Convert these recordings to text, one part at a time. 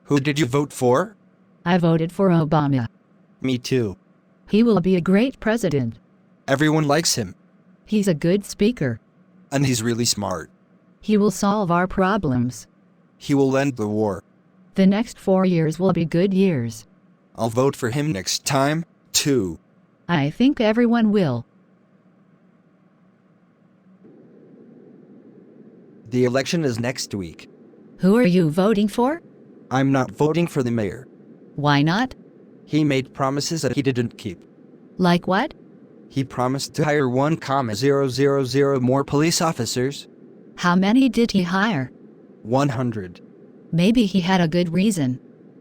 Who did you vote for? I voted for Obama. Me too. He will be a great president. Everyone likes him. He's a good speaker. And he's really smart. He will solve our problems. He will end the war. The next 4 years will be good years. I'll vote for him next time, too. I think everyone will. The election is next week. Who are you voting for? I'm not voting for the mayor. Why not? He made promises that he didn't keep. Like what? He promised to hire 1,000 more police officers. How many did he hire? 100. Maybe he had a good reason.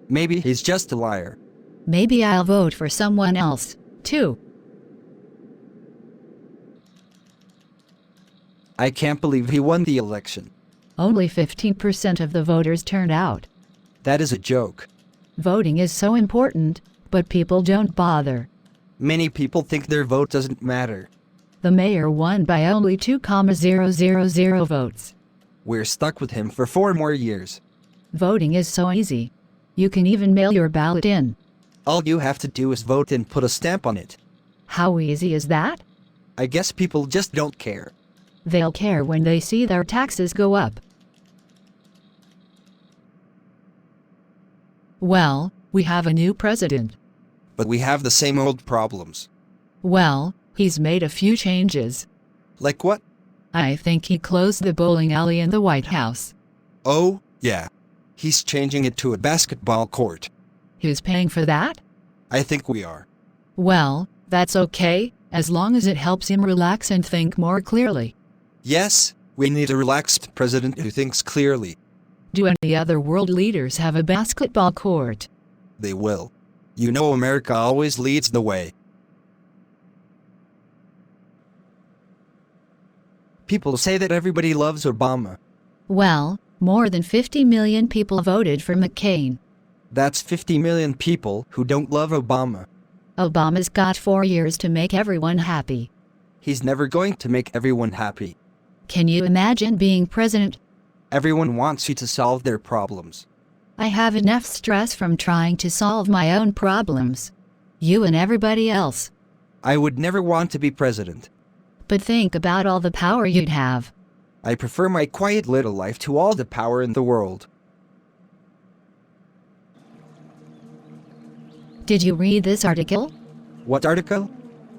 Maybe he's just a liar. Maybe I'll vote for someone else, too. I can't believe he won the election. Only 15% of the voters turned out. That is a joke. Voting is so important, but people don't bother. Many people think their vote doesn't matter. The mayor won by only 2,000 votes. We're stuck with him for 4 more years. Voting is so easy. You can even mail your ballot in. All you have to do is vote and put a stamp on it. How easy is that? I guess people just don't care. They'll care when they see their taxes go up. Well, we have a new president. But we have the same old problems. Well, he's made a few changes. Like what? I think he closed the bowling alley in the White House. Oh, yeah. He's changing it to a basketball court. Who's paying for that? I think we are. Well, that's okay, as long as it helps him relax and think more clearly. Yes, we need a relaxed president who thinks clearly. Do any other world leaders have a basketball court? They will. You know America always leads the way. People say that everybody loves Obama. Well, more than 50 million people voted for McCain. That's 50 million people who don't love Obama. Obama's got 4 years to make everyone happy. He's never going to make everyone happy. Can you imagine being president? Everyone wants you to solve their problems. I have enough stress from trying to solve my own problems. You and everybody else. I would never want to be president. But think about all the power you'd have. I prefer my quiet little life to all the power in the world. Did you read this article? What article?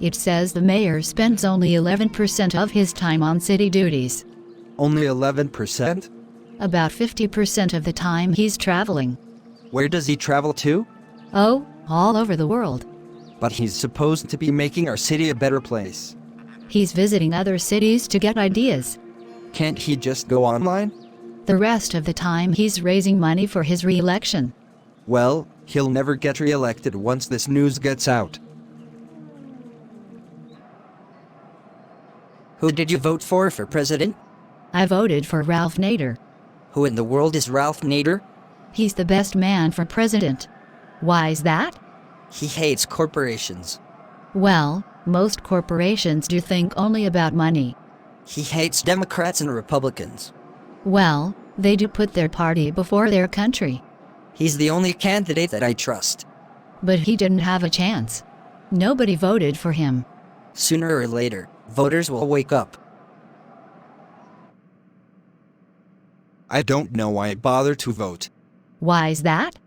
It says the mayor spends only 11% of his time on city duties. Only 11%? About 50% of the time he's traveling. Where does he travel to? Oh, all over the world. But he's supposed to be making our city a better place. He's visiting other cities to get ideas. Can't he just go online? The rest of the time he's raising money for his re-election. Well, he'll never get re-elected once this news gets out. Who did you vote for president? I voted for Ralph Nader. Who in the world is Ralph Nader? He's the best man for president. Why is that? He hates corporations. Well, most corporations do think only about money. He hates Democrats and Republicans. Well, they do put their party before their country. He's the only candidate that I trust. But he didn't have a chance. Nobody voted for him. Sooner or later, voters will wake up. I don't know why I bother to vote. Why is that?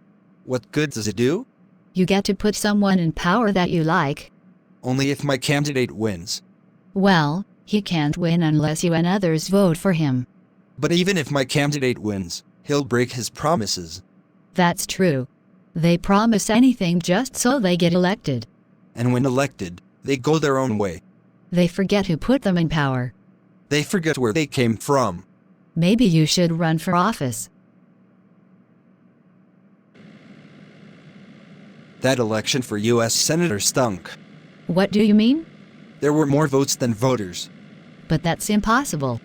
What good does it do? You get to put someone in power that you like. Only if my candidate wins. Well, he can't win unless you and others vote for him. But even if my candidate wins, he'll break his promises. That's true. They promise anything just so they get elected. And when elected, they go their own way. They forget who put them in power. They forget where they came from. Maybe you should run for office. That election for U.S. Senator stunk. What do you mean? There were more votes than voters. But that's impossible.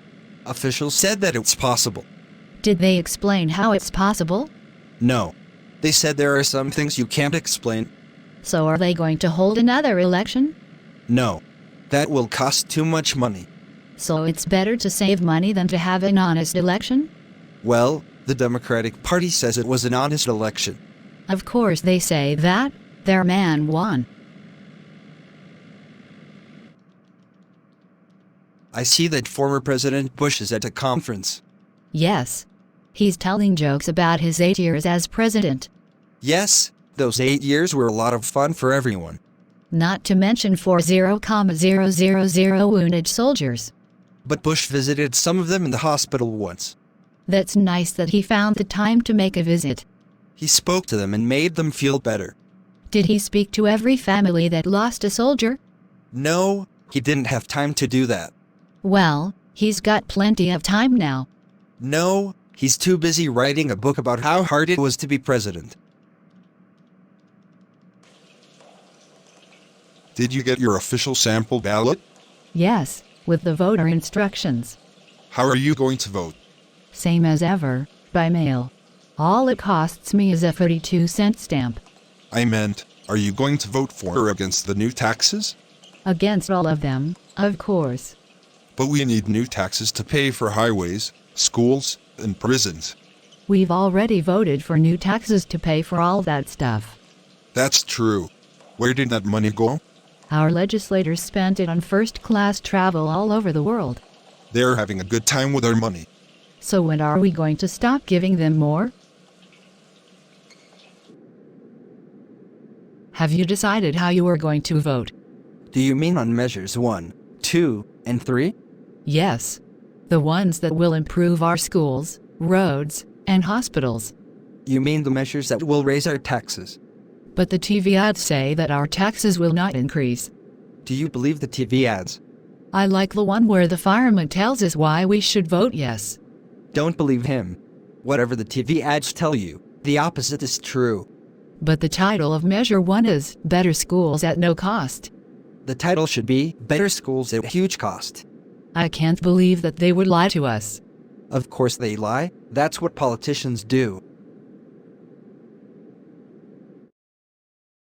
Officials said that it's possible. Did they explain how it's possible? No. They said there are some things you can't explain. So are they going to hold another election? No. That will cost too much money. So it's better to save money than to have an honest election? Well, The Democratic Party says it was an honest election. Of course they say that. Their man won. I see that former President Bush is at a conference. Yes. He's telling jokes about his 8 years as president. Yes, those 8 years were a lot of fun for everyone. Not to mention 40,000 wounded soldiers. But Bush visited some of them in the hospital once. That's nice that he found the time to make a visit. He spoke to them and made them feel better. Did he speak to every family that lost a soldier? No, he didn't have time to do that. Well, he's got plenty of time now. No, he's too busy writing a book about how hard it was to be president. Did you get your official sample ballot? Yes, with the voter instructions. How are you going to vote? Same as ever, by mail. All it costs me is a 42-cent stamp. I meant, are you going to vote for or against the new taxes? Against all of them, of course. But we need new taxes to pay for highways, schools, and prisons. We've already voted for new taxes to pay for all that stuff. That's true. Where did that money go? Our legislators spent it on first-class travel all over the world. They're having a good time with our money. So when are we going to stop giving them more? Have you decided how you are going to vote? Do you mean on measures 1, 2, and 3? Yes. The ones that will improve our schools, roads, and hospitals. You mean the measures that will raise our taxes? But the TV ads say that our taxes will not increase. Do you believe the TV ads? I like the one where the fireman tells us why we should vote yes. Don't believe him. Whatever the TV ads tell you, the opposite is true. But the title of Measure 1 is Better Schools at No Cost. The title should be Better Schools at Huge Cost. I can't believe that they would lie to us. Of course they lie. That's what politicians do.